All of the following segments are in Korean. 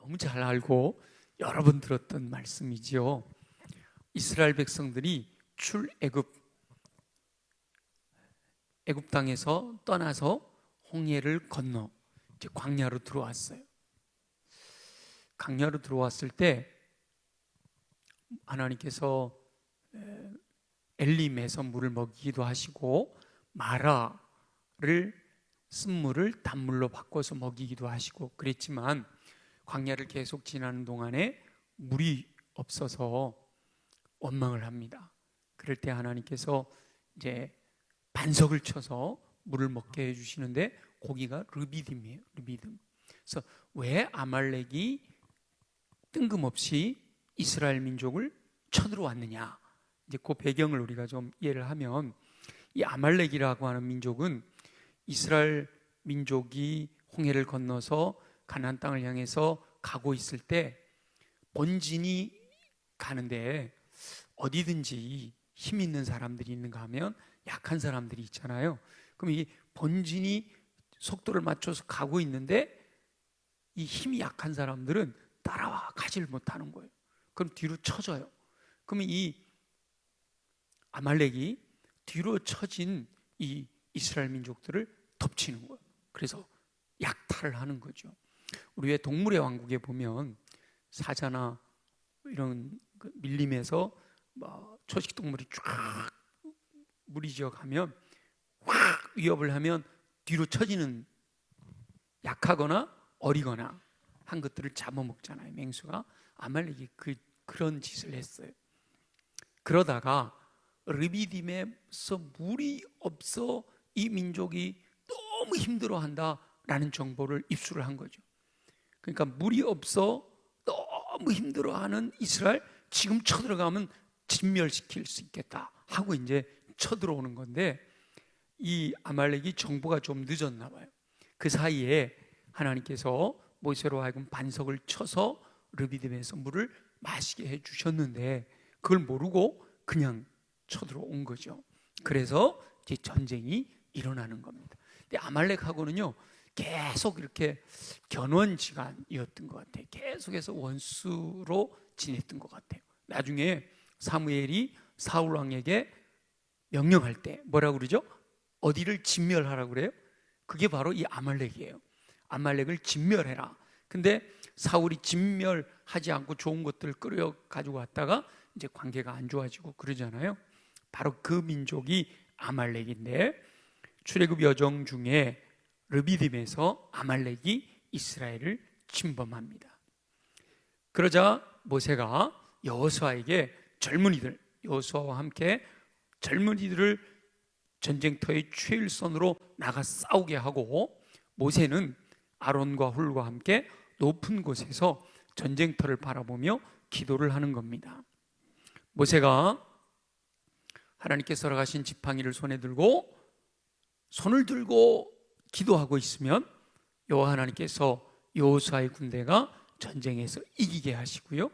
너무 잘 알고 여러 번 들었던 말씀이지요. 이스라엘 백성들이 출애굽 땅에서 떠나서 홍해를 건너 이제 광야로 들어왔어요. 광야로 들어왔을 때 하나님께서 엘림에서 물을 먹이기도 하시고 마라를 쓴물을 단물로 바꿔서 먹이기도 하시고 그랬지만 광야를 계속 지나는 동안에 물이 없어서 원망을 합니다. 그럴 때 하나님께서 이제 반석을 쳐서 물을 먹게 해주시는데 거기가 르비딤이에요. 르비딤. 그래서 왜 아말렉이 뜬금없이 이스라엘 민족을 쳐들어왔느냐, 이제 그 배경을 우리가 좀 이해를 하면, 이 아말렉이라고 하는 민족은 이스라엘 민족이 홍해를 건너서 가나안 땅을 향해서 가고 있을 때 본진이 가는데 어디든지 힘 있는 사람들이 있는가 하면 약한 사람들이 있잖아요. 그럼 이 본진이 속도를 맞춰서 가고 있는데 이 힘이 약한 사람들은 따라와 가지를 못하는 거예요. 그럼 뒤로 쳐져요. 그러면 이 아말렉이 뒤로 쳐진 이 이스라엘 민족들을 덮치는 거예요. 그래서 약탈을 하는 거죠. 우리 왜 동물의 왕국에 보면 사자나 이런 밀림에서 초식 동물이 쫙 무리지어 가면 확 위협을 하면 뒤로 쳐지는, 약하거나 어리거나 한 것들을 잡아먹잖아요. 맹수가. 아말렉이 그런 짓을 했어요. 그러다가 르비딤에서 물이 없어 이 민족이 너무 힘들어한다라는 정보를 입수를 한 거죠. 그러니까 물이 없어 너무 힘들어하는 이스라엘, 지금 쳐들어가면 진멸시킬 수 있겠다 하고 이제 쳐들어오는 건데, 이 아말렉이 정보가 좀 늦었나 봐요. 그 사이에 하나님께서 모세로 하여금 반석을 쳐서 르비딤에서 물을 마시게 해주셨는데 그걸 모르고 그냥 쳐들어온 거죠. 그래서 이제 전쟁이 일어나는 겁니다. 근데 아말렉하고는요 계속 이렇게 견원지간이었던 것 같아요. 계속해서 원수로 지냈던 것 같아요. 나중에 사무엘이 사울 왕에게 명령할 때 뭐라고 그러죠? 어디를 진멸하라고 그래요? 그게 바로 이 아말렉이에요. 아말렉을 진멸해라. 근데 사울이 진멸하지 않고 좋은 것들을 끌어 가지고 왔다가 이제 관계가 안 좋아지고 그러잖아요. 바로 그 민족이 아말렉인데, 출애굽 여정 중에 르비딤에서 아말렉이 이스라엘을 침범합니다. 그러자 모세가 여호수아에게 여호수아와 함께 젊은이들을 전쟁터의 최일선으로 나가 싸우게 하고, 모세는 아론과 훌과 함께 높은 곳에서 전쟁터를 바라보며 기도를 하는 겁니다. 모세가 하나님께서 허락하신 지팡이를 손을 들고 기도하고 있으면 여호와 하나님께서 여호수아의 군대가 전쟁에서 이기게 하시고요,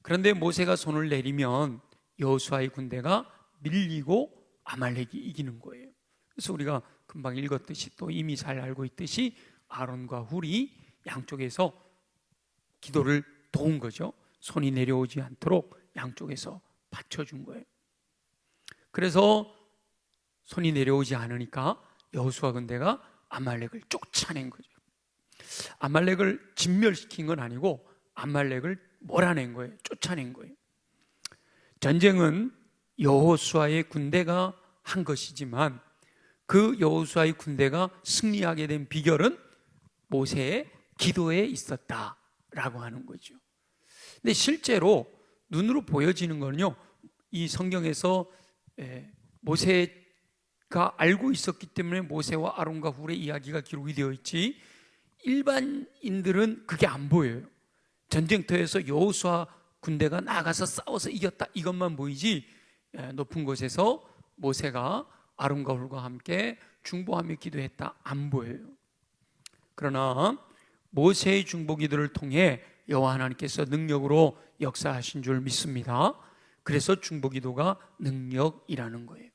그런데 모세가 손을 내리면 여호수아의 군대가 밀리고 아말렉이 이기는 거예요. 그래서 우리가 금방 읽었듯이 또 이미 잘 알고 있듯이 아론과 훌이 양쪽에서 기도를 도운 거죠. 손이 내려오지 않도록 양쪽에서 받쳐준 거예요. 그래서 손이 내려오지 않으니까 여호수아 군대가 아말렉을 쫓아낸 거죠. 아말렉을 진멸시킨 건 아니고 아말렉을 몰아낸 거예요. 쫓아낸 거예요. 전쟁은 여호수아의 군대가 한 것이지만 그 여호수아의 군대가 승리하게 된 비결은 모세의 기도에 있었다라고 하는 거죠. 근데 실제로 눈으로 보여지는 거는요, 이 성경에서 모세가 알고 있었기 때문에 모세와 아론과 훌의 이야기가 기록이 되어 있지, 일반인들은 그게 안 보여요. 전쟁터에서 여호수아 군대가 나가서 싸워서 이겼다 이것만 보이지, 높은 곳에서 모세가 아론과 훌과 함께 중보하며 기도했다 안 보여요. 그러나 모세의 중보 기도를 통해 여호와 하나님께서 능력으로 역사하신 줄 믿습니다. 그래서 중보 기도가 능력이라는 거예요.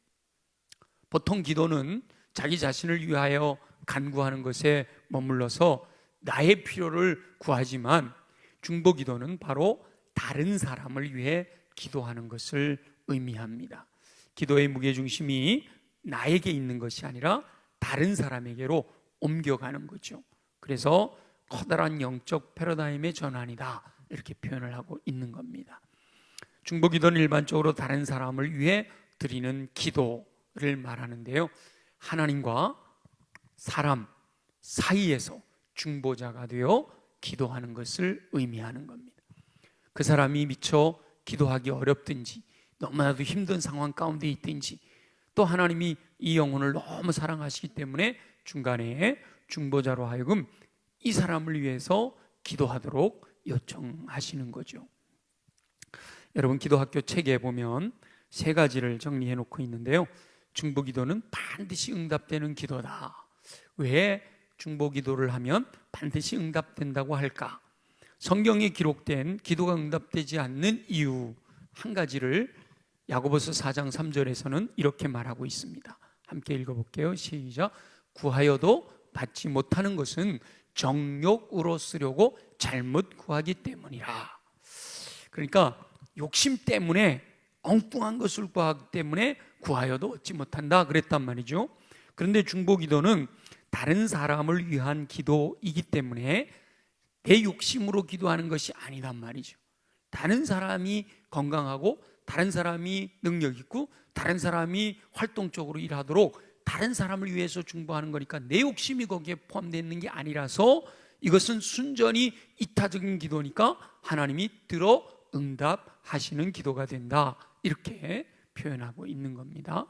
보통 기도는 자기 자신을 위하여 간구하는 것에 머물러서 나의 필요를 구하지만, 중보기도는 바로 다른 사람을 위해 기도하는 것을 의미합니다. 기도의 무게중심이 나에게 있는 것이 아니라 다른 사람에게로 옮겨가는 거죠. 그래서 커다란 영적 패러다임의 전환이다, 이렇게 표현을 하고 있는 겁니다. 중보기도는 일반적으로 다른 사람을 위해 드리는 기도를 말하는데요, 하나님과 사람 사이에서 중보자가 되어 기도하는 것을 의미하는 겁니다. 그 사람이 미처 기도하기 어렵든지 너무나도 힘든 상황 가운데 있든지, 또 하나님이 이 영혼을 너무 사랑하시기 때문에 중간에 중보자로 하여금 이 사람을 위해서 기도하도록 요청하시는 거죠. 여러분, 기도학교 책에 보면 3가지를 정리해 놓고 있는데요, 중보기도는 반드시 응답되는 기도다. 왜 중보기도를 하면 반드시 응답된다고 할까? 성경에 기록된 기도가 응답되지 않는 이유 한 가지를 야고보서 4장 3절에서는 이렇게 말하고 있습니다. 함께 읽어볼게요. 시작. 구하여도 받지 못하는 것은 정욕으로 쓰려고 잘못 구하기 때문이라. 그러니까 욕심 때문에, 엉뚱한 것을 구하기 때문에 구하여도 얻지 못한다 그랬단 말이죠. 그런데 중보기도는 다른 사람을 위한 기도이기 때문에 내 욕심으로 기도하는 것이 아니란 말이죠. 다른 사람이 건강하고 다른 사람이 능력 있고 다른 사람이 활동적으로 일하도록 다른 사람을 위해서 중보하는 거니까 내 욕심이 거기에 포함되어 있는 게 아니라서 이것은 순전히 이타적인 기도니까 하나님이 들어 응답하시는 기도가 된다, 이렇게 표현하고 있는 겁니다.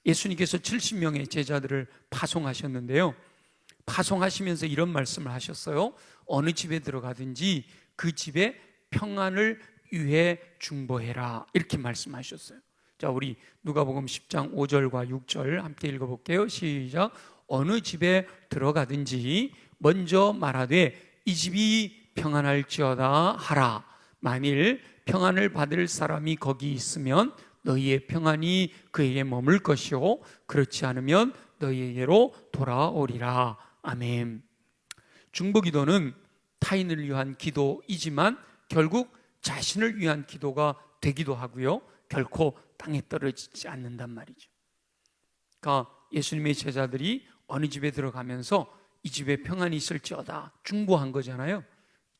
예수님께서 70명의 제자들을 파송하셨는데요, 파송하시면서 이런 말씀을 하셨어요. 어느 집에 들어가든지 그 집에 평안을 위해 중보해라, 이렇게 말씀하셨어요. 자, 우리 누가복음 10장 5절과 6절 함께 읽어볼게요. 시작. 어느 집에 들어가든지 먼저 말하되 이 집이 평안할지어다 하라. 만일 평안을 받을 사람이 거기 있으면 너희의 평안이 그에게 머물 것이요 그렇지 않으면 너희에게로 돌아오리라. 아멘. 중보기도는 타인을 위한 기도이지만 결국 자신을 위한 기도가 되기도 하고요, 결코 땅에 떨어지지 않는단 말이죠. 그러니까 예수님의 제자들이 어느 집에 들어가면서 이 집에 평안이 있을지어다 중보한 거잖아요.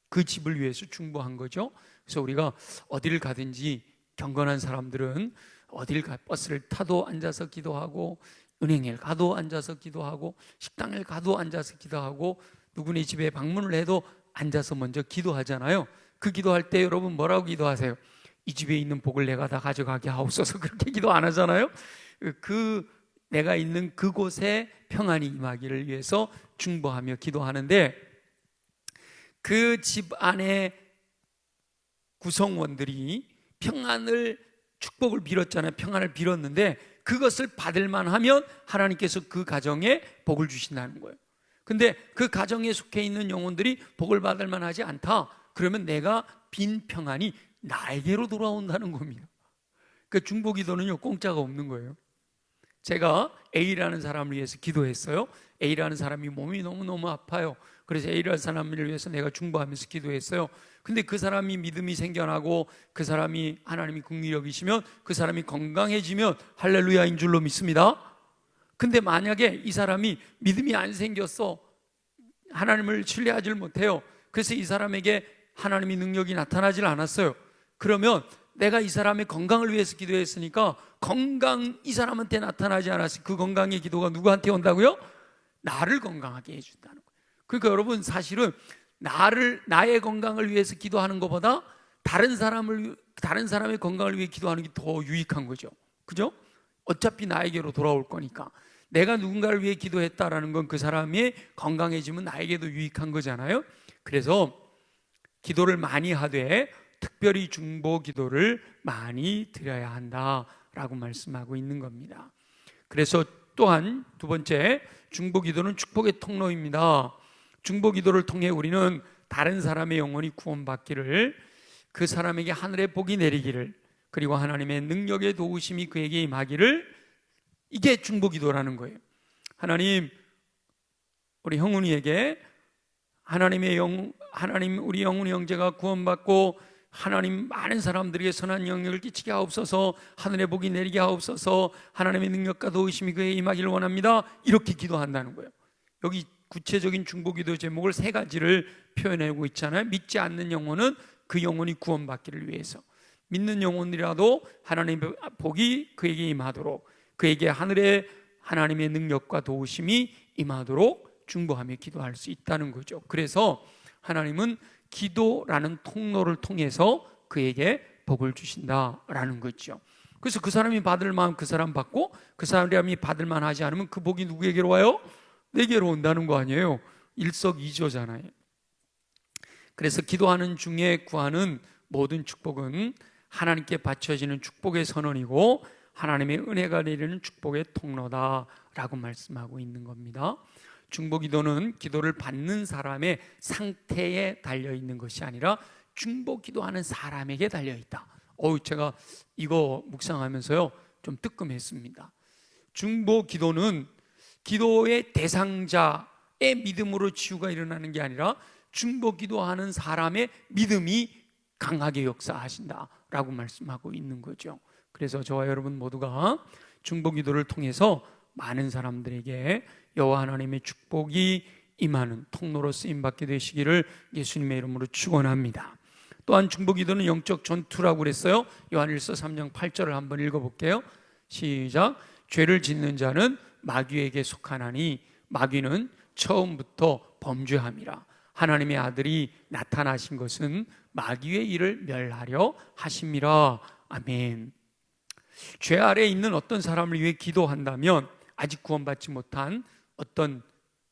그 집을 위해서 중보한 거죠. 그래서 우리가 어디를 가든지 경건한 사람들은 어딜 버스를 타도 앉아서 기도하고, 은행에 가도 앉아서 기도하고, 식당에 가도 앉아서 기도하고, 누구네 집에 방문을 해도 앉아서 먼저 기도하잖아요. 그 기도할 때 여러분 뭐라고 기도하세요? 이 집에 있는 복을 내가 다 가져가게 하옵소서, 그렇게 기도 안 하잖아요. 그 내가 있는 그곳에 평안이 임하기를 위해서 중보하며 기도하는데, 그 집 안에 구성원들이 평안을, 축복을 빌었잖아요. 평안을 빌었는데 그것을 받을 만하면 하나님께서 그 가정에 복을 주신다는 거예요. 근데 그 가정에 속해 있는 영혼들이 복을 받을 만하지 않다, 그러면 내가 빈 평안이 나에게로 돌아온다는 겁니다. 그 중보기도는요, 공짜가 없는 거예요. 제가 A라는 사람을 위해서 기도했어요. A라는 사람이 몸이 너무너무 아파요. 그래서 A라는 사람을 위해서 내가 중보하면서 기도했어요. 근데 그 사람이 믿음이 생겨나고 그 사람이 하나님이 긍휼히 여기시면 그 사람이 건강해지면 할렐루야인 줄로 믿습니다. 근데 만약에 이 사람이 믿음이 안 생겼어, 하나님을 신뢰하지 못해요. 그래서 이 사람에게 하나님의 능력이 나타나질 않았어요. 그러면 내가 이 사람의 건강을 위해서 기도했으니까 건강, 이 사람한테 나타나지 않았어요. 그 건강의 기도가 누구한테 온다고요? 나를 건강하게 해준다는 거예요. 그러니까 여러분, 사실은 나의 건강을 위해서 기도하는 것보다 다른 사람의 건강을 위해 기도하는 게 더 유익한 거죠. 그죠? 어차피 나에게로 돌아올 거니까. 내가 누군가를 위해 기도했다라는 건 그 사람이 건강해지면 나에게도 유익한 거잖아요. 그래서 기도를 많이 하되 특별히 중보 기도를 많이 드려야 한다라고 말씀하고 있는 겁니다. 그래서 또한 두 번째, 중보 기도는 축복의 통로입니다. 중보 기도를 통해 우리는 다른 사람의 영혼이 구원받기를, 그 사람에게 하늘의 복이 내리기를, 그리고 하나님의 능력의 도우심이 그에게 임하기를, 이게 중보 기도라는 거예요. 하나님, 우리 형훈이에게 하나님 우리 영혼의 형제가 구원받고 하나님 많은 사람들에게 선한 영향을 끼치게 하옵소서, 하늘의 복이 내리게 하옵소서, 하나님의 능력과 도우심이 그에 임하기를 원합니다. 이렇게 기도한다는 거예요. 여기 구체적인 중보기도 제목을 세 가지를 표현하고 있잖아요. 믿지 않는 영혼은 그 영혼이 구원받기를 위해서, 믿는 영혼이라도 하나님의 복이 그에게 임하도록, 그에게 하늘의 하나님의 능력과 도우심이 임하도록 중보하며 기도할 수 있다는 거죠. 그래서 하나님은 기도라는 통로를 통해서 그에게 복을 주신다라는 거죠. 그래서 그 사람이 받을 마음 그 사람 받고, 그 사람이 받을 만하지 않으면 그 복이 누구에게로 와요? 내게로 온다는 거 아니에요. 일석이조잖아요. 그래서 기도하는 중에 구하는 모든 축복은 하나님께 바쳐지는 축복의 선언이고 하나님의 은혜가 내리는 축복의 통로다라고 말씀하고 있는 겁니다. 중보기도는 기도를 받는 사람의 상태에 달려있는 것이 아니라 중보기도하는 사람에게 달려있다. 제가 이거 묵상하면서요 좀 뜨끔했습니다. 중보기도는 기도의 대상자의 믿음으로 치유가 일어나는 게 아니라 중보기도하는 사람의 믿음이 강하게 역사하신다라고 말씀하고 있는 거죠. 그래서 저와 여러분 모두가 중보기도를 통해서 많은 사람들에게 여호와 하나님의 축복이 임하는 통로로 쓰임받게 되시기를 예수님의 이름으로 축원합니다. 또한 중보기도는 영적 전투라고 그랬어요. 요한일서 3장 8절을 한번 읽어볼게요. 시작. 죄를 짓는 자는 마귀에게 속하나니 마귀는 처음부터 범죄함이라. 하나님의 아들이 나타나신 것은 마귀의 일을 멸하려 하심이라. 아멘. 죄 아래에 있는 어떤 사람을 위해 기도한다면, 아직 구원받지 못한 어떤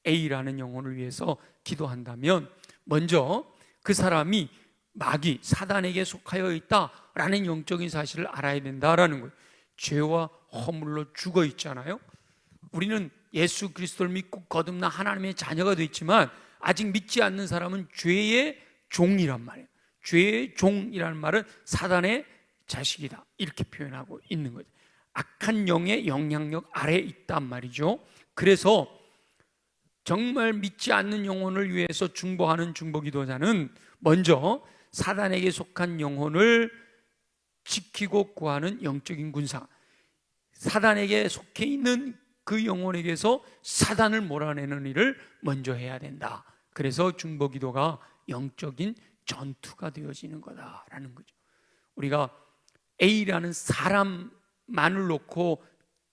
A라는 영혼을 위해서 기도한다면 먼저 그 사람이 마귀, 사단에게 속하여 있다라는 영적인 사실을 알아야 된다라는 거예요. 죄와 허물로 죽어 있잖아요. 우리는 예수 그리스도를 믿고 거듭나 하나님의 자녀가 되었지만 아직 믿지 않는 사람은 죄의 종이란 말이에요. 죄의 종이라는 말은 사단의 자식이다, 이렇게 표현하고 있는 거죠. 악한 영의 영향력 아래에 있단 말이죠. 그래서 정말 믿지 않는 영혼을 위해서 중보하는 중보기도자는 먼저 사단에게 속한 영혼을 지키고 구하는 영적인 군사, 사단에게 속해 있는 그 영혼에게서 사단을 몰아내는 일을 먼저 해야 된다. 그래서 중보기도가 영적인 전투가 되어지는 거다라는 거죠. 우리가 A라는 사람만을 놓고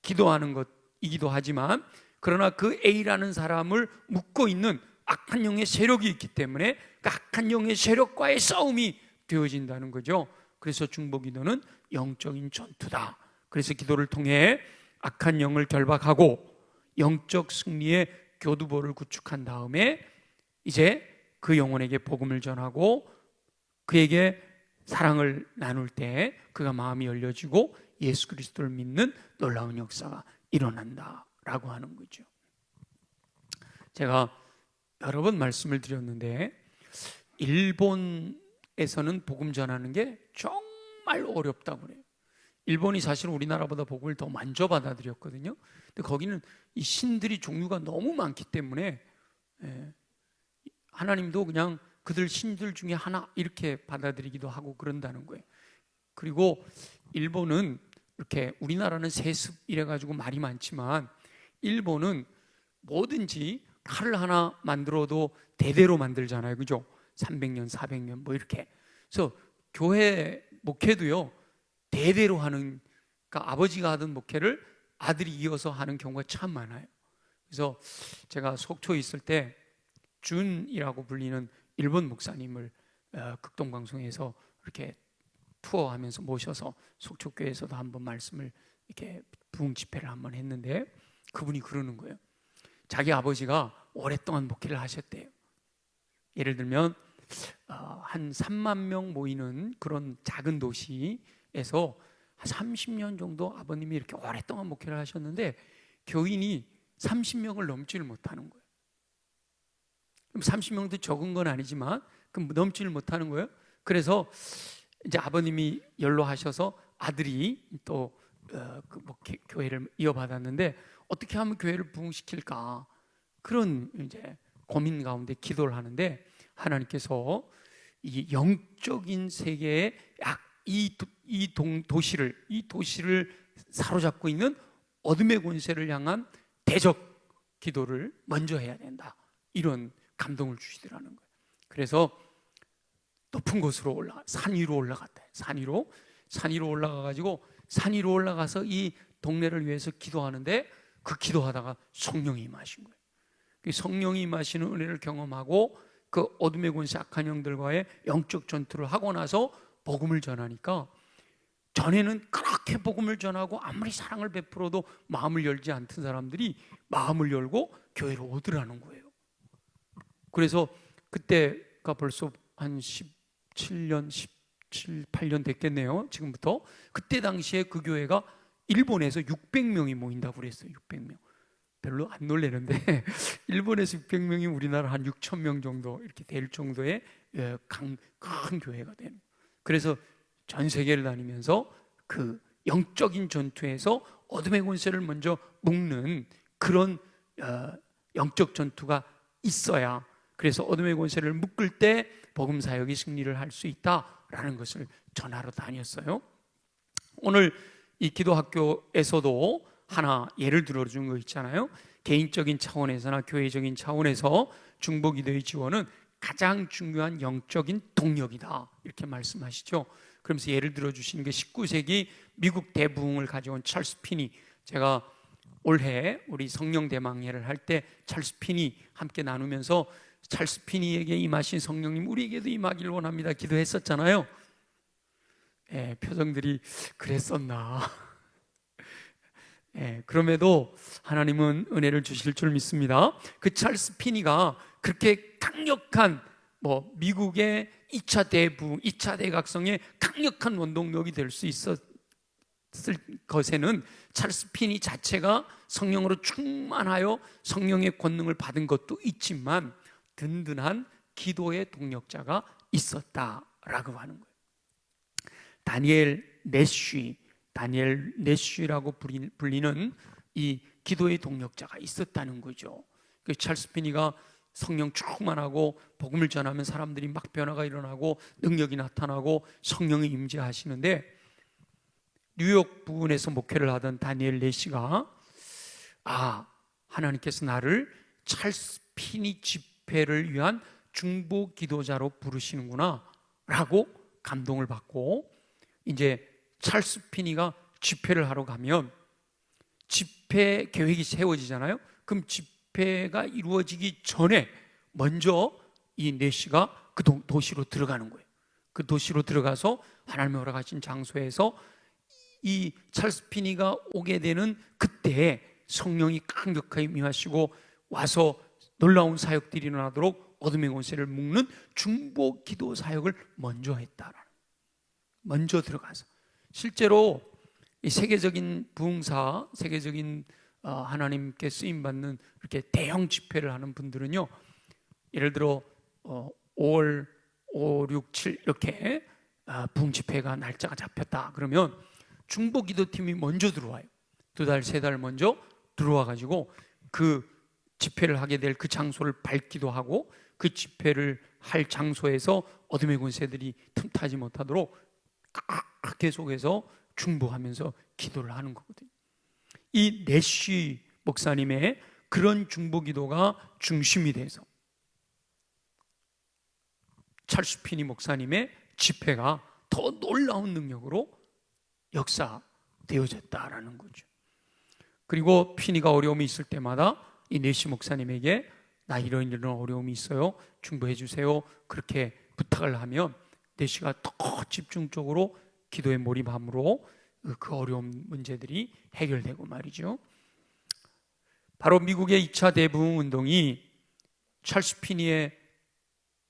기도하는 것이기도 하지만, 그러나 그 A라는 사람을 묶고 있는 악한 영의 세력이 있기 때문에 그 악한 영의 세력과의 싸움이 되어진다는 거죠. 그래서 중보기도는 영적인 전투다. 그래서 기도를 통해 악한 영을 결박하고 영적 승리의 교두보를 구축한 다음에 이제 그 영혼에게 복음을 전하고 그에게 사랑을 나눌 때 그가 마음이 열려지고 예수 그리스도를 믿는 놀라운 역사가 일어난다라고 하는 거죠. 제가 여러 번 말씀을 드렸는데 일본에서는 복음 전하는 게 정말 어렵다고 그래요. 일본이 사실 우리나라보다 복음을 더 먼저 받아들였거든요. 근데 거기는 이 신들이 종류가 너무 많기 때문에 하나님도 그냥 그들 신들 중에 하나 이렇게 받아들이기도 하고 그런다는 거예요. 그리고 일본은 이렇게, 우리나라는 세습 이래가지고 말이 많지만 일본은 뭐든지 칼을 하나 만들어도 대대로 만들잖아요. 그죠? 300년, 400년 뭐 이렇게. 그래서 교회 목회도요, 대대로 하는, 그러니까 아버지가 하던 목회를 아들이 이어서 하는 경우가 참 많아요. 그래서 제가 속초에 있을 때 준이라고 불리는 일본 목사님을 극동방송에서 이렇게 투어하면서 모셔서 속초교회에서도 한번 말씀을 이렇게 부흥 집회를 한번 했는데, 그분이 그러는 거예요. 자기 아버지가 오랫동안 목회를 하셨대요. 예를 들면 한 3만 명 모이는 그런 작은 도시에서 한 30년 정도 아버님이 이렇게 오랫동안 목회를 하셨는데 교인이 30명을 넘지를 못하는 거예요. 30명도 적은 건 아니지만 그럼 넘지를 못하는 거예요. 그래서 이제 아버님이 연로하셔서 아들이 또 교회를 이어받았는데 어떻게 하면 교회를 부흥시킬까, 그런 이제 고민 가운데 기도를 하는데 하나님께서 이 영적인 세계의 이 도시를 사로잡고 있는 어둠의 권세를 향한 대적 기도를 먼저 해야 된다, 이런 감동을 주시더라는 거예요. 그래서 높은 곳으로 산 위로 올라갔다. 산 위로 올라가가지고 산 위로 올라가서 이 동네를 위해서 기도하는데 그 기도하다가 성령이 임하신 거예요. 성령이 임하시는 은혜를 경험하고 그 어둠의 권세 악한 영들과의 영적 전투를 하고 나서 복음을 전하니까, 전에는 그렇게 복음을 전하고 아무리 사랑을 베풀어도 마음을 열지 않던 사람들이 마음을 열고 교회로 오더라는 거예요. 그래서 그때가 벌써 한 17년, 8년 됐겠네요. 지금부터. 그때 당시에 그 교회가 일본에서 600명이 모인다고 그랬어요. 600명. 별로 안 놀래는데 일본에서 600명이 우리나라 한 6천 명 정도 이렇게 될 정도의 큰 교회가 되는. 그래서 전 세계를 다니면서 그 영적인 전투에서 어둠의 권세를 먼저 묶는 그런 영적 전투가 있어야, 그래서 어둠의 권세를 묶을 때 복음 사역이 승리를 할 수 있다라는 것을 전하러 다녔어요. 오늘 이 기도학교에서도 하나 예를 들어준 거 있잖아요. 개인적인 차원에서나 교회적인 차원에서 중보기도의 지원은 가장 중요한 영적인 동력이다, 이렇게 말씀하시죠. 그러면서 예를 들어주신 게 19세기 미국 대부흥을 가져온 찰스 피니. 제가 올해 우리 성령 대망예를 할 때 찰스 피니 함께 나누면서 찰스 피니에게 임하신 성령님 우리에게도 임하기를 원합니다 기도했었잖아요. 표정들이 그랬었나. 그럼에도 하나님은 은혜를 주실 줄 믿습니다. 그 찰스 피니가 그렇게 강력한 미국의 2차 대부흥, 2차 대각성의 강력한 원동력이 될 수 있었을 것에는 찰스 피니 자체가 성령으로 충만하여 성령의 권능을 받은 것도 있지만 든든한 기도의 동력자가 있었다라고 하는 거예요. 다니엘 내쉬라고 불리는 이 기도의 동력자가 있었다는 거죠. 그 찰스 피니가 성령 충만하고 복음을 전하면 사람들이 막 변화가 일어나고 능력이 나타나고 성령이 임재하시는데, 뉴욕 부근에서 목회를 하던 다니엘 내시가 하나님께서 나를 찰스 피니 집회를 위한 중보 기도자로 부르시는구나 라고 감동을 받고, 이제 찰스 피니가 집회를 하러 가면 집회 계획이 세워지잖아요. 그럼 집회가 이루어지기 전에 먼저 이 내시가 그 도시로 들어가는 거예요. 그 도시로 들어가서 하나님의 허락하신 장소에서 이 찰스 피니가 오게 되는 그때에 성령이 강력하게 임하시고 와서 놀라운 사역들이 일어나도록 어둠의 권세를 묶는 중보 기도 사역을 먼저 했다라는, 먼저 들어가서 실제로 이 세계적인 부흥사, 세계적인 하나님께 쓰임받는 이렇게 대형 집회를 하는 분들은요, 예를 들어 5월 5, 6, 7 이렇게 부흥 집회가 날짜가 잡혔다 그러면 중보기도팀이 먼저 들어와요. 2달, 3달 먼저 들어와 가지고 그 집회를 하게 될 그 장소를 밟기도 하고, 그 집회를 할 장소에서 어둠의 권세들이 틈타지 못하도록 계속해서 중보하면서 기도를 하는 거거든요. 이 내쉬 목사님의 그런 중보기도가 중심이 돼서 찰스 피니 목사님의 집회가 더 놀라운 능력으로 역사되어졌다라는 거죠. 그리고 피니가 어려움이 있을 때마다 이 내시 목사님에게 나 이런 어려움이 있어요, 중보해 주세요, 그렇게 부탁을 하면 내시가 더 집중적으로 기도에 몰입함으로 그 어려운 문제들이 해결되고 말이죠. 바로 미국의 2차 대부흥 운동이 찰스 피니의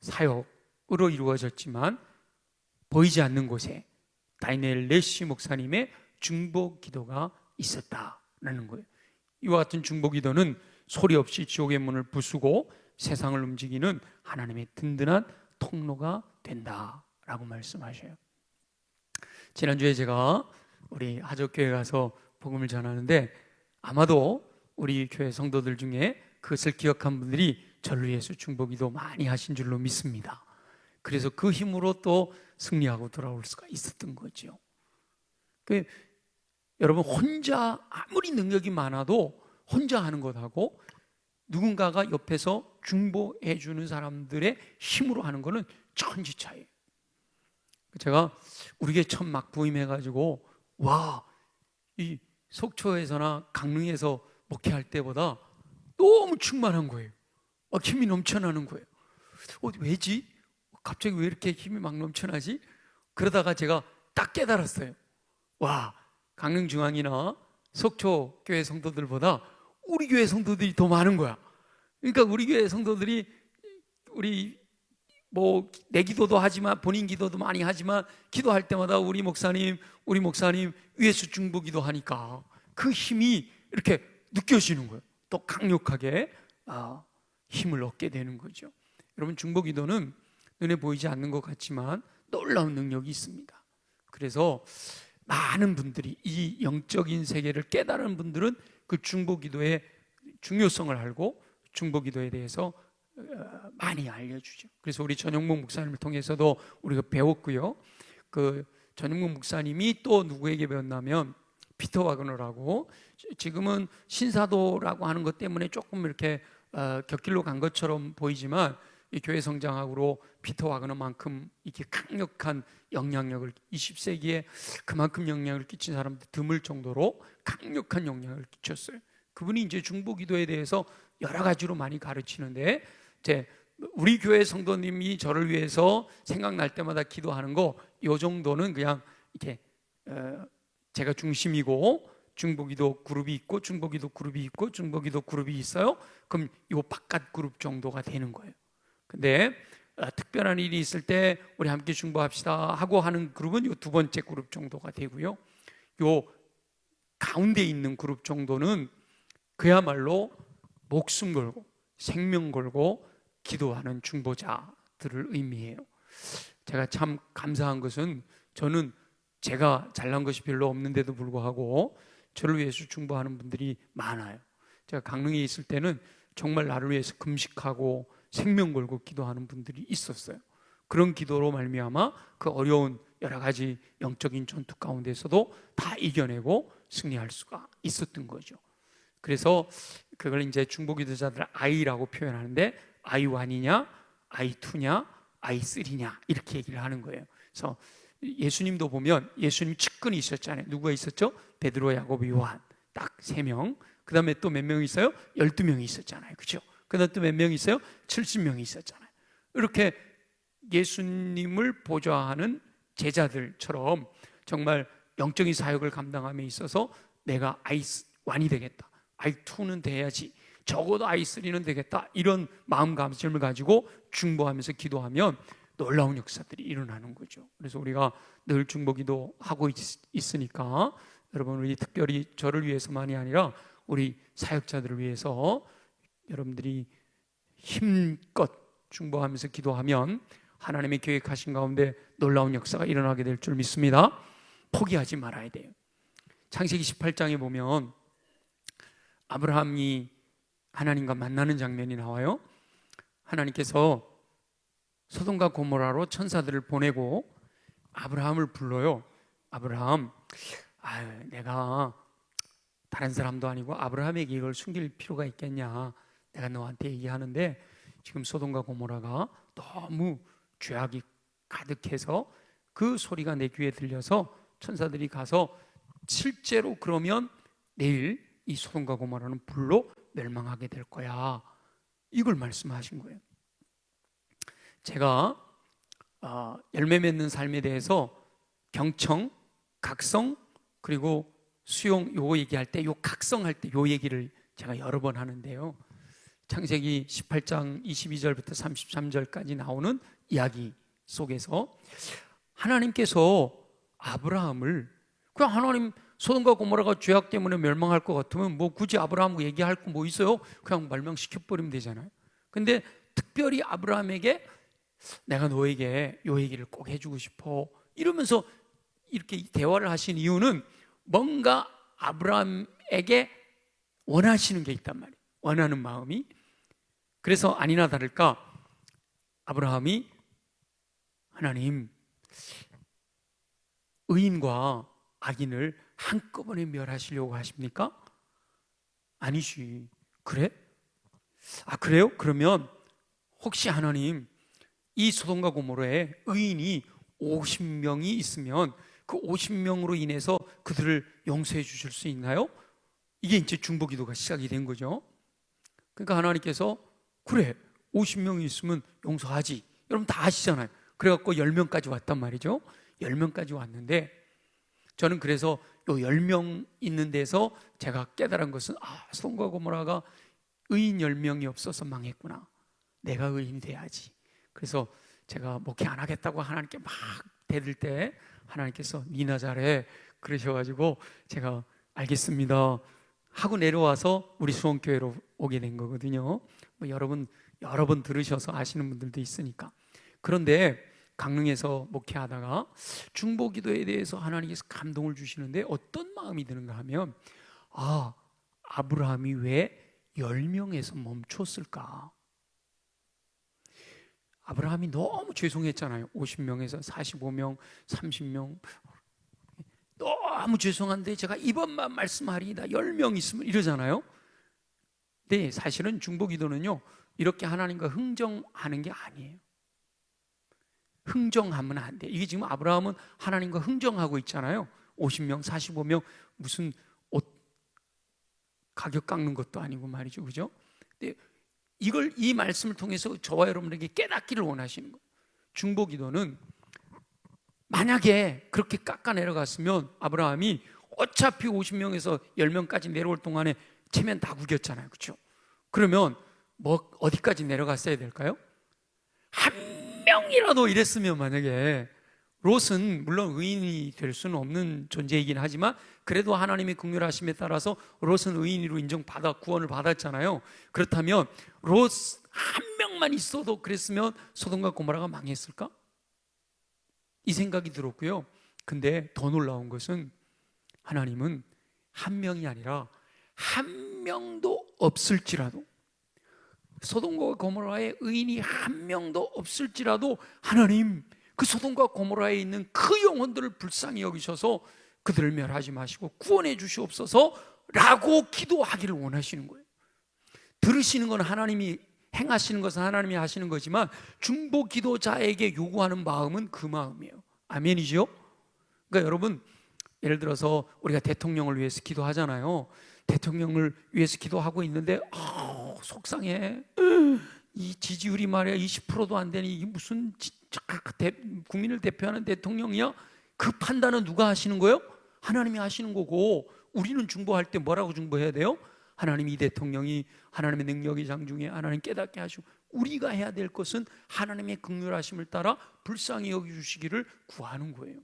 사역으로 이루어졌지만 보이지 않는 곳에 다니엘 내시 목사님의 중보 기도가 있었다라는 거예요. 이와 같은 중보 기도는 소리 없이 지옥의 문을 부수고 세상을 움직이는 하나님의 든든한 통로가 된다라고 말씀하셔요. 지난주에 제가 우리 하적교회 가서 복음을 전하는데 아마도 우리 교회 성도들 중에 그것을 기억한 분들이 저를 위해서 중보기도 많이 하신 줄로 믿습니다. 그래서 그 힘으로 또 승리하고 돌아올 수가 있었던 거죠. 여러분, 혼자 아무리 능력이 많아도 혼자 하는 것하고 누군가가 옆에서 중보해 주는 사람들의 힘으로 하는 거는 천지 차이예요. 제가 우리 교회 처음 막 부임해가지고 이 속초에서나 강릉에서 목회할 때보다 너무 충만한 거예요. 막 힘이 넘쳐나는 거예요. 왜지? 갑자기 왜 이렇게 힘이 막 넘쳐나지? 그러다가 제가 딱 깨달았어요. 강릉 중앙이나 속초 교회 성도들보다 우리 교회 성도들이 더 많은 거야. 그러니까 우리 교회 성도들이 내 기도도 하지만 본인 기도도 많이 하지만 기도할 때마다 우리 목사님 위에서 중보기도 하니까 그 힘이 이렇게 느껴지는 거예요. 또 강력하게 힘을 얻게 되는 거죠. 여러분, 중보기도는 눈에 보이지 않는 것 같지만 놀라운 능력이 있습니다. 그래서 많은 분들이 이 영적인 세계를 깨달은 분들은 그 중보기도의 중요성을 알고 중보기도에 대해서 많이 알려주죠. 그래서 우리 전용목 목사님을 통해서도 우리가 배웠고요. 그 전용목 목사님이 또 누구에게 배웠냐면 피터 와그너라고, 지금은 신사도라고 하는 것 때문에 조금 이렇게 곁길로 간 것처럼 보이지만 이 교회 성장학으로 피터 와그너만큼 이렇게 강력한 영향력을 20세기에 그만큼 영향을 끼친 사람들 드물 정도로 강력한 영향을 끼쳤어요. 그분이 이제 중보기도에 대해서 여러 가지로 많이 가르치는데, 우리 교회 성도님이 저를 위해서 생각날 때마다 기도하는 거, 요 정도는 그냥 이렇게 제가 중심이고 중보기도 그룹이 있고 중보기도 그룹이 있고 중보기도 그룹이 있어요. 그럼 요 바깥 그룹 정도가 되는 거예요. 근데 특별한 일이 있을 때 우리 함께 중보합시다 하고 하는 그룹은 요 두 번째 그룹 정도가 되고요. 요 가운데 있는 그룹 정도는 그야말로 목숨 걸고 생명 걸고 기도하는 중보자들을 의미해요. 제가 참 감사한 것은, 저는 제가 잘난 것이 별로 없는데도 불구하고 저를 위해서 중보하는 분들이 많아요. 제가 강릉에 있을 때는 정말 나를 위해서 금식하고 생명 걸고 기도하는 분들이 있었어요. 그런 기도로 말미암아 그 어려운 여러 가지 영적인 전투 가운데서도 다 이겨내고 승리할 수가 있었던 거죠. 그래서 그걸 이제 중보기도자들 I라고 표현하는데, I1이냐, I2냐, I3냐 이렇게 얘기를 하는 거예요. 그래서 예수님도 보면 예수님 측근이 있었잖아요. 누가 있었죠? 베드로, 야고보, 요한, 딱 3명. 그 다음에 또 몇 명이 있어요? 12명이 있었잖아요. 그렇죠? 그 다음에 또 몇 명이 있어요? 70명이 있었잖아요. 이렇게 예수님을 보좌하는 제자들처럼 정말 영적인 사역을 감당함에 있어서 내가 I1이 되겠다, I2는 돼야지, 적어도 I3는 되겠다, 이런 마음가짐을 가지고 중보하면서 기도하면 놀라운 역사들이 일어나는 거죠. 그래서 우리가 늘 중보기도 하고 있으니까 여러분, 우리 특별히 저를 위해서만이 아니라 우리 사역자들을 위해서 여러분들이 힘껏 중보하면서 기도하면 하나님의 계획하신 가운데 놀라운 역사가 일어나게 될 줄 믿습니다. 포기하지 말아야 돼요. 창세기 18장에 보면 아브라함이 하나님과 만나는 장면이 나와요. 하나님께서 소돔과 고모라로 천사들을 보내고 아브라함을 불러요. 아브라함, 내가 다른 사람도 아니고 아브라함에게 이걸 숨길 필요가 있겠냐, 내가 너한테 얘기하는데 지금 소돔과 고모라가 너무 죄악이 가득해서 그 소리가 내 귀에 들려서 천사들이 가서 실제로 그러면 내일 이 소돔과 고모라는 불로 멸망하게 될 거야, 이걸 말씀하신 거예요. 제가 열매 맺는 삶에 대해서 경청, 각성, 그리고 수용, 요거 얘기할 때, 요 각성할 때 요 얘기를 제가 여러 번 하는데요. 창세기 18장 22절부터 33절까지 나오는 이야기 속에서 하나님께서 아브라함을, 그냥 하나님 소돔과 고모라가 죄악 때문에 멸망할 것 같으면 뭐 굳이 아브라함과 얘기할 거 뭐 있어요? 그냥 멸망시켜버리면 되잖아요. 근데 특별히 아브라함에게 내가 너에게 요 얘기를 꼭 해주고 싶어 이러면서 이렇게 대화를 하신 이유는 뭔가 아브라함에게 원하시는 게 있단 말이에요. 원하는 마음이. 그래서 아니나 다를까 아브라함이 하나님, 의인과 악인을 한꺼번에 멸하시려고 하십니까? 아니지. 그래? 그래요? 그러면 혹시 하나님, 이 소돔과 고모라에 의인이 50명이 있으면 그 50명으로 인해서 그들을 용서해 주실 수 있나요? 이게 이제 중보기도가 시작이 된 거죠. 그러니까 하나님께서 그래, 50명이 있으면 용서하지. 여러분 다 아시잖아요. 그래갖고 10명까지 왔단 말이죠. 10명까지 왔는데 저는 그래서 요 10명 있는 데서 제가 깨달은 것은 소돔과 고모라가 의인 10명이 없어서 망했구나. 내가 의인이 돼야지. 그래서 제가 목회 안 하겠다고 하나님께 막 대들 때 하나님께서 니나 잘해 그러셔가지고 제가 알겠습니다 하고 내려와서 우리 수원교회로 오게 된 거거든요. 뭐 여러분 여러 번 들으셔서 아시는 분들도 있으니까. 그런데 강릉에서 목회하다가 중보기도에 대해서 하나님께서 감동을 주시는데 어떤 마음이 드는가 하면 아브라함이 왜 10명에서 멈췄을까? 아브라함이 너무 죄송했잖아요. 50명에서 45명, 30명 너무 죄송한데 제가 이번만 말씀하리이다 10명 있으면 이러잖아요. 근데 사실은 중보기도는요 이렇게 하나님과 흥정하는 게 아니에요. 흥정하면 안 돼. 이게 지금 아브라함은 하나님과 흥정하고 있잖아요. 50명, 45명 무슨 옷 가격 깎는 것도 아니고 말이죠. 그죠? 근데 이 말씀을 통해서 저와 여러분에게 깨닫기를 원하시는 거예요. 중보기도는 만약에 그렇게 깎아 내려갔으면 아브라함이 어차피 50명에서 10명까지 내려올 동안에 체면 다 구겼잖아요. 그렇죠? 그러면 뭐 어디까지 내려갔어야 될까요? 한 명이라도 이랬으면 만약에 롯은 물론 의인이 될 수는 없는 존재이긴 하지만 그래도 하나님의 긍휼하심에 따라서 롯은 의인으로 인정받아 구원을 받았잖아요. 그렇다면 롯 한 명만 있어도 그랬으면 소돔과 고모라가 망했을까? 이 생각이 들었고요. 근데 더 놀라운 것은 하나님은 한 명이 아니라 한 명도 없을지라도 소돔과 고모라에 의인이 한 명도 없을지라도 하나님 그 소돔과 고모라에 있는 그 영혼들을 불쌍히 여기셔서 그들을 멸하지 마시고 구원해 주시옵소서 라고 기도하기를 원하시는 거예요. 들으시는 건 하나님이 행하시는 것은 하나님이 하시는 거지만 중보 기도자에게 요구하는 마음은 그 마음이에요. 아멘이죠? 그러니까 여러분 예를 들어서 우리가 대통령을 위해서 기도하잖아요. 대통령을 위해서 기도하고 있는데 속상해. 이 지지율이 말이야 20%도 안 되니 이게 무슨 국민을 대표하는 대통령이야? 그 판단은 누가 하시는 거예요? 하나님이 하시는 거고 우리는 중보할 때 뭐라고 중보해야 돼요? 하나님 이 대통령이 하나님의 능력이 장중에 하나님 깨닫게 하시고 우리가 해야 될 것은 하나님의 긍휼하심을 따라 불쌍히 여겨주시기를 구하는 거예요.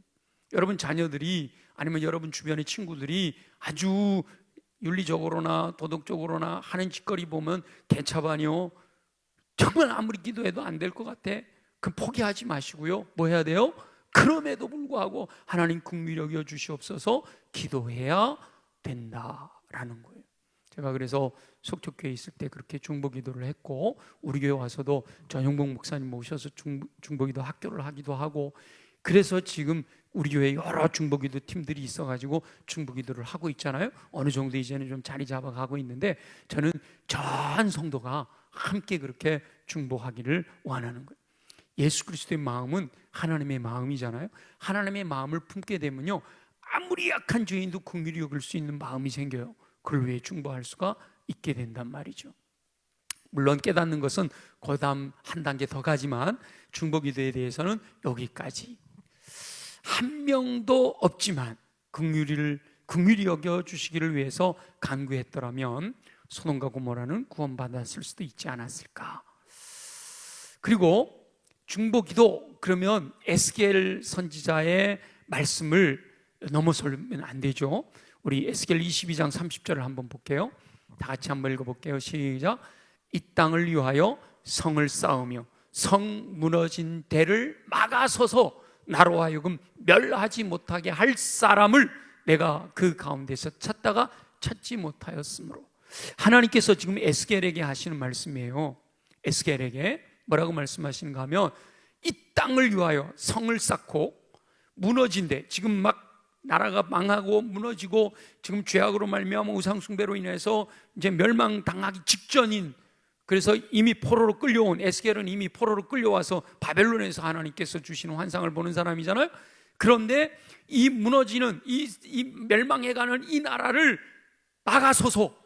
여러분 자녀들이 아니면 여러분 주변의 친구들이 아주 윤리적으로나 도덕적으로나 하는 짓거리 보면 개차반이요 정말 아무리 기도해도 안 될 것 같아. 그럼 포기하지 마시고요 뭐 해야 돼요? 그럼에도 불구하고 하나님 긍휼히 여겨 주시옵소서 기도해야 된다라는 거예요. 제가 그래서 속초교회에 있을 때 그렇게 중보기도를 했고 우리 교회 와서도 전용복 목사님 모셔서 중보기도 학교를 하기도 하고 그래서 지금 우리 교회에 여러 중보기도 팀들이 있어가지고 중보기도를 하고 있잖아요. 어느 정도 이제는 좀 자리 잡아가고 있는데 저는 전 성도가 함께 그렇게 중보하기를 원하는 거예요. 예수 그리스도의 마음은 하나님의 마음이잖아요. 하나님의 마음을 품게 되면요 아무리 약한 죄인도 긍휼히 여길 수 있는 마음이 생겨요. 그걸 위해 중보할 수가 있게 된단 말이죠. 물론 깨닫는 것은 그 다음 한 단계 더 가지만 중보기도에 대해서는 여기까지. 한 명도 없지만 긍휼히 여겨주시기를 위해서 간구했더라면 소돔과 고모라는 구원받았을 수도 있지 않았을까. 그리고 중보기도 그러면 에스겔 선지자의 말씀을 넘어서면 안 되죠. 우리 에스겔 22장 30절을 한번 볼게요. 다 같이 한번 읽어볼게요. 시작. 이 땅을 위하여 성을 쌓으며 성 무너진 대를 막아서서 나로 하여금 멸하지 못하게 할 사람을 내가 그 가운데서 찾다가 찾지 못하였으므로. 하나님께서 지금 에스겔에게 하시는 말씀이에요. 에스겔에게 뭐라고 말씀하시는가 하면, 이 땅을 위하여 성을 쌓고 무너진데, 지금 막 나라가 망하고 무너지고 지금 죄악으로 말미암아 우상 숭배로 인해서 이제 멸망당하기 직전인, 그래서 이미 포로로 끌려온, 에스겔은 이미 포로로 끌려와서 바벨론에서 하나님께서 주시는 환상을 보는 사람이잖아요. 그런데 이 무너지는 이 멸망해가는 이 나라를 막아서서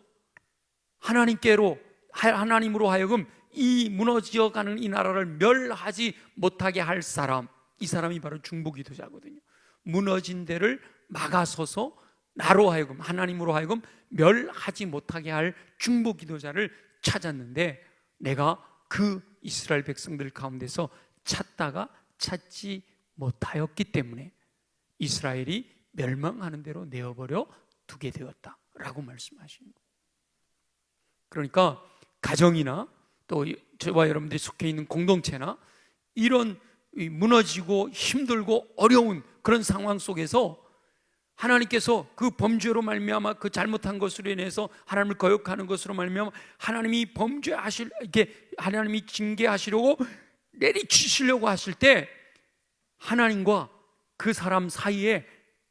하나님으로 하여금 이 무너져가는 이 나라를 멸하지 못하게 할 사람, 이 사람이 바로 중보기도자거든요. 무너진 데를 막아서서 나로 하여금, 하나님으로 하여금 멸하지 못하게 할 중보기도자를 찾았는데, 내가 그 이스라엘 백성들 가운데서 찾다가 찾지 못하였기 때문에 이스라엘이 멸망하는 대로 내어버려 두게 되었다라고 말씀하시는 거예요. 그러니까 가정이나 또 저와 여러분들이 속해 있는 공동체나 이런 무너지고 힘들고 어려운 그런 상황 속에서 하나님께서 그 범죄로 말미암아 그 잘못한 것으로 인해서 하나님을 거역하는 것으로 말미암아 하나님이 하나님이 징계하시려고 내리치시려고 하실 때, 하나님과 그 사람 사이에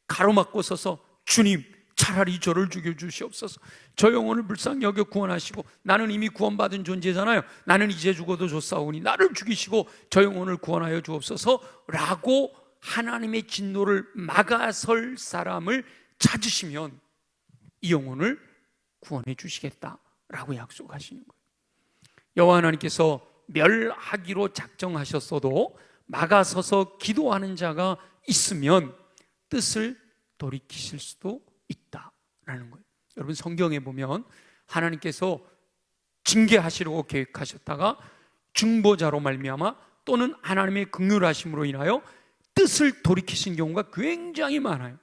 가로막고 서서, 주님 차라리 저를 죽여주시옵소서, 저 영혼을 불쌍히 여겨 구원하시고, 나는 이미 구원받은 존재잖아요, 나는 이제 죽어도 좋사오니 나를 죽이시고 저 영혼을 구원하여 주옵소서 라고 하나님의 진노를 막아설 사람을 찾으시면 이 영혼을 구원해 주시겠다라고 약속하시는 거예요. 여호와 하나님께서 멸하기로 작정하셨어도 막아서서 기도하는 자가 있으면 뜻을 돌이키실 수도 있다라는 거예요. 여러분, 성경에 보면 하나님께서 징계하시려고 계획하셨다가 중보자로 말미암아 또는 하나님의 긍휼하심으로 인하여 뜻을 돌이키신 경우가 굉장히 많아요.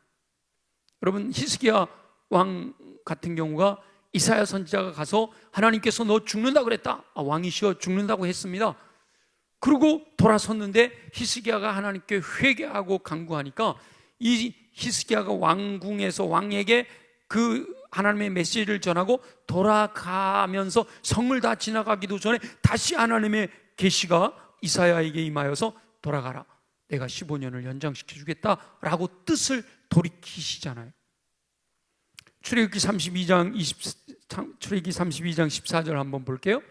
여러분, 히스기야 왕 같은 경우가 이사야 선지자가 가서 하나님께서 너 죽는다 그랬다, 왕이시여 죽는다고 했습니다. 그리고 돌아섰는데 히스기야가 하나님께 회개하고 간구하니까 이 히스기야가 왕궁에서 왕에게 그 하나님의 메시지를 전하고 돌아가면서 성을 다 지나가기도 전에 다시 하나님의 계시가 이사야에게 임하여서 돌아가라, 내가 15년을 연장시켜 주겠다라고 뜻을 돌이키시잖아요. 출애굽기 32장 14절 한번 볼게요.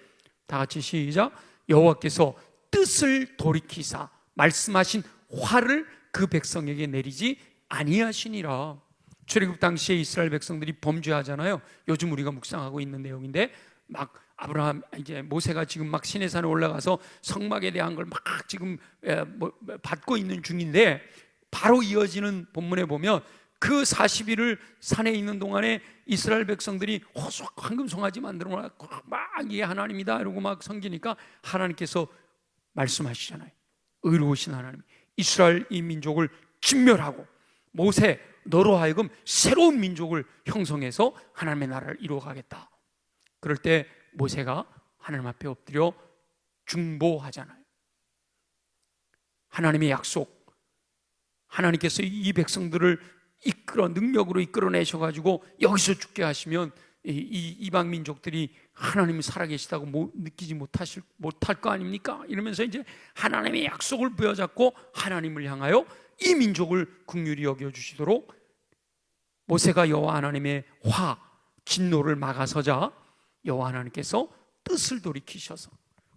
다 같이 시작. 여호와께서 뜻을 돌이키사 말씀하신 화를 그 백성에게 내리지 아니하시니라. 출애굽 당시에 이스라엘 백성들이 범죄하잖아요. 요즘 우리가 묵상하고 있는 내용인데, 막 모세가 지금 막 시내산에 올라가서 성막에 대한 걸 막 지금 받고 있는 중인데, 바로 이어지는 본문에 보면 그 40일을 산에 있는 동안에 이스라엘 백성들이 황금 송아지 만들어 놓고 막 이게 하나님이다 이러고 막 섬기니까 하나님께서 말씀하시잖아요. 의로우신 하나님, 이스라엘 이 민족을 진멸하고 모세 너로 하여금 새로운 민족을 형성해서 하나님의 나라를 이루어가겠다. 그럴 때 모세가 하나님 앞에 엎드려 중보하잖아요. 하나님의 약속, 하나님께서 이 백성들을 능력으로 이끌어내셔가지고 여기서 죽게 하시면 이 이방 민족들이 하나님이 살아계시다고 느끼지 못할 거 아닙니까? 이러면서 이제 하나님의 약속을 부여잡고 하나님을 향하여 이 민족을 긍휼히 여겨주시도록 모세가 여호와 하나님의 진노를 막아서자 여호와 하나님께서 뜻을 돌이키셔서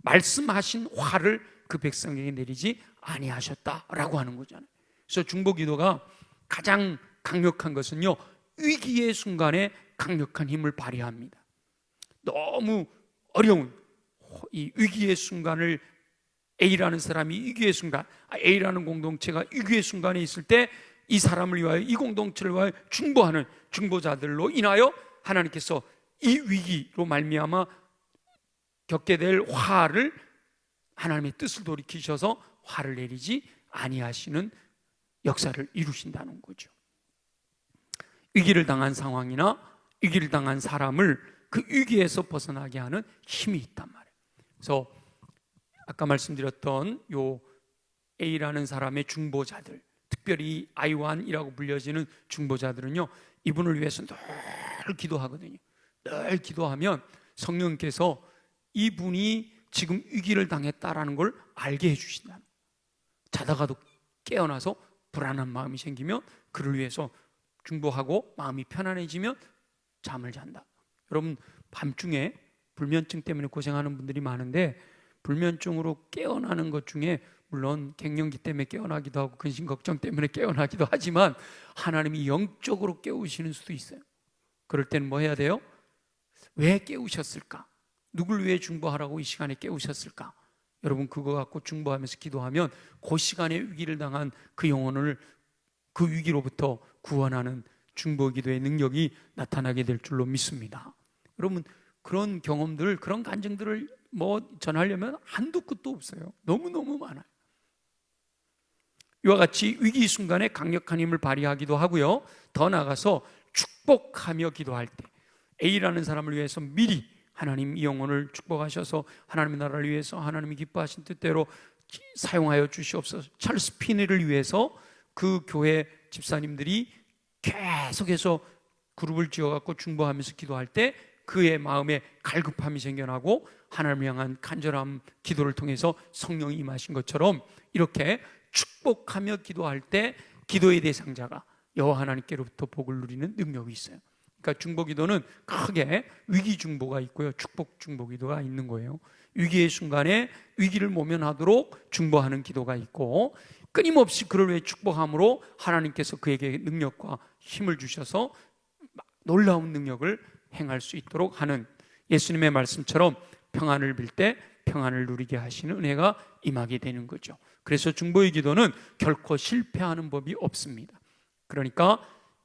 말씀하신 화를 그 백성에게 내리지 아니하셨다라고 하는 거잖아요. 그래서 중보기도가 가장 강력한 것은요, 위기의 순간에 강력한 힘을 발휘합니다. 너무 어려운 이 위기의 순간을 A라는 사람이 위기의 순간, A라는 공동체가 위기의 순간에 있을 때 이 사람을 위하여, 이 공동체를 위하여 중보하는 중보자들로 인하여 하나님께서 이 위기로 말미암아 겪게 될 화를, 하나님의 뜻을 돌이키셔서 화를 내리지 아니하시는 역사를 이루신다는 거죠. 위기를 당한 상황이나 위기를 당한 사람을 그 위기에서 벗어나게 하는 힘이 있단 말이에요. 그래서 아까 말씀드렸던 요 A라는 사람의 중보자들, 특별히 I1이라고 불려지는 중보자들은요, 이분을 위해서 늘 기도하거든요. 늘 기도하면 성령께서 이분이 지금 위기를 당했다라는 걸 알게 해주신다는 거예요. 자다가도 깨어나서 불안한 마음이 생기면 그를 위해서 중보하고 마음이 편안해지면 잠을 잔다. 여러분, 밤중에 불면증 때문에 고생하는 분들이 많은데, 불면증으로 깨어나는 것 중에 물론 갱년기 때문에 깨어나기도 하고 근심 걱정 때문에 깨어나기도 하지만 하나님이 영적으로 깨우시는 수도 있어요. 그럴 때는 뭐 해야 돼요? 왜 깨우셨을까? 누굴 위해 중보하라고 이 시간에 깨우셨을까? 여러분, 그거 갖고 중보하면서 기도하면 그 시간에 위기를 당한 그 영혼을 그 위기로부터 구원하는 중보 기도의 능력이 나타나게 될 줄로 믿습니다. 여러분, 그런 경험들, 그런 간증들을 뭐 전하려면 한도 끝도 없어요. 너무너무 많아요. 이와 같이 위기 순간에 강력한 힘을 발휘하기도 하고요, 더 나아가서 축복하며 기도할 때 A라는 사람을 위해서 미리 하나님 이 영혼을 축복하셔서 하나님의 나라를 위해서 하나님이 기뻐하신 뜻대로 사용하여 주시옵소서. 찰스 피니를 위해서 그 교회 집사님들이 계속해서 그룹을 지어갖고 중보하면서 기도할 때 그의 마음에 갈급함이 생겨나고 하나님을 향한 간절한 기도를 통해서 성령이 임하신 것처럼 이렇게 축복하며 기도할 때 기도의 대상자가 여호와 하나님께로부터 복을 누리는 능력이 있어요. 그러니까 중보기도는 크게 위기 중보가 있고요, 축복 중보기도가 있는 거예요. 위기의 순간에 위기를 모면하도록 중보하는 기도가 있고, 끊임없이 그를 위해 축복함으로 하나님께서 그에게 능력과 힘을 주셔서 놀라운 능력을 행할 수 있도록 하는, 예수님의 말씀처럼 평안을 빌 때 평안을 누리게 하시는 은혜가 임하게 되는 거죠. 그래서 중보의 기도는 결코 실패하는 법이 없습니다. 그러니까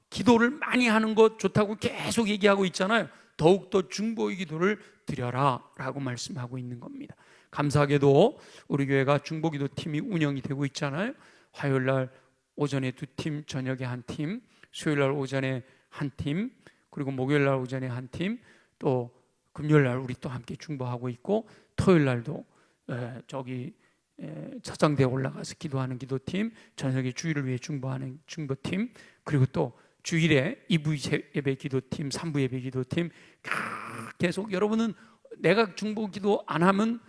기도를 많이 하는 것 좋다고 계속 얘기하고 있잖아요. 더욱더 중보의 기도를 드려라 라고 말씀하고 있는 겁니다. 감사하게도 우리 교회가 중보기도 팀이 운영이 되고 있잖아요. 화요일날 오전에 2팀, 저녁에 1팀, 수요일날 오전에 1팀, 그리고 목요일날 오전에 1팀, 또 금요일날 우리 또 함께 중보하고 있고, 토요일날도 서장대에 올라가서 기도하는 기도팀, 저녁에 주일을 위해 중보하는 중보팀, 그리고 또 주일에 2부 예배 기도팀, 3부 예배 기도팀, 계속 여러분은 내가 중보 기도 안 하면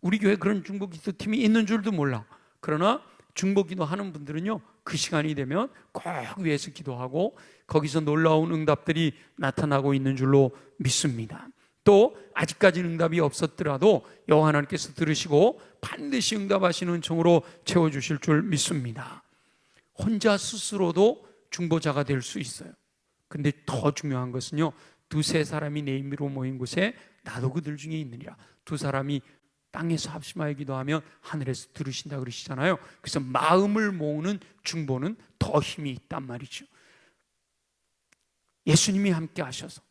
우리 교회 그런 중보 기도팀이 있는 줄도 몰라. 그러나 중보 기도하는 분들은요, 그 시간이 되면 꼭 위해서 기도하고 거기서 놀라운 응답들이 나타나고 있는 줄로 믿습니다. 또 아직까지 응답이 없었더라도 여호와 하나님께서 들으시고 반드시 응답하시는 은총으로 채워주실 줄 믿습니다. 혼자 스스로도 중보자가 될 수 있어요. 근데 더 중요한 것은요, 2-3 사람이 내 이름으로 모인 곳에 나도 그들 중에 있느니라. 2 사람이 땅에서 합심하여 기도하면 하늘에서 들으신다 그러시잖아요. 그래서 마음을 모으는 중보는 더 힘이 있단 말이죠. 예수님이 함께 하셔서,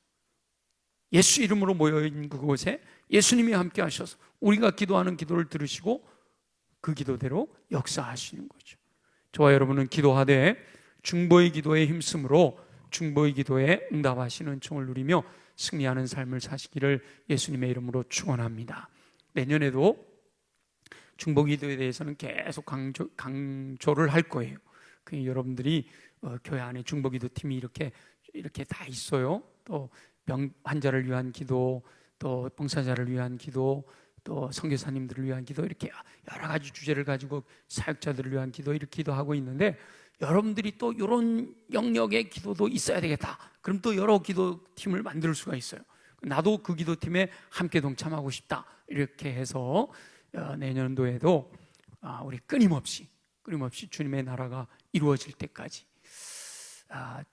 예수 이름으로 모여있는 그곳에 예수님이 함께 하셔서 우리가 기도하는 기도를 들으시고 그 기도대로 역사하시는 거죠. 저와 여러분은 기도하되 중보의 기도에 힘쓰므로 중보의 기도에 응답하시는 은총을 누리며 승리하는 삶을 사시기를 예수님의 이름으로 축원합니다. 내년에도 중보 기도에 대해서는 계속 강조를 할 거예요. 여러분들이 교회 안에 중보 기도 팀이 이렇게 다 있어요. 또 병 환자를 위한 기도, 또 봉사자를 위한 기도, 또 선교사님들을 위한 기도, 이렇게 여러 가지 주제를 가지고 사역자들을 위한 기도 이렇게 기도하고 있는데, 여러분들이 또 이런 영역의 기도도 있어야 되겠다. 그럼 또 여러 기도팀을 만들 수가 있어요. 나도 그 기도팀에 함께 동참하고 싶다. 이렇게 해서 내년도에도 우리 끊임없이 주님의 나라가 이루어질 때까지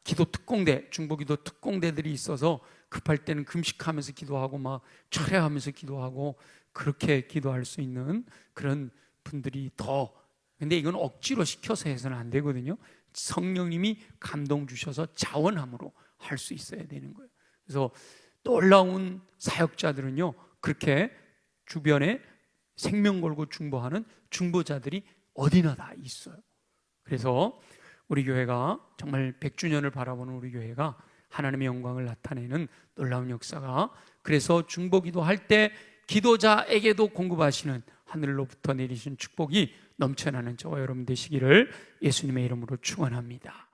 기도 특공대, 중보기도 특공대들이 있어서 급할 때는 금식하면서 기도하고 막 철회하면서 기도하고 그렇게 기도할 수 있는 그런 분들이 더, 근데 이건 억지로 시켜서 해서는 안 되거든요. 성령님이 감동 주셔서 자원함으로 할 수 있어야 되는 거예요. 그래서 놀라운 사역자들은요, 그렇게 주변에 생명 걸고 중보하는 중보자들이 어디나 다 있어요. 그래서 우리 교회가 정말 100주년을 바라보는 우리 교회가 하나님의 영광을 나타내는 놀라운 역사가, 그래서 중보기도 할 때 기도자에게도 공급하시는 하늘로부터 내리신 축복이 넘쳐나는 저와 여러분 되시기를 예수님의 이름으로 축원합니다.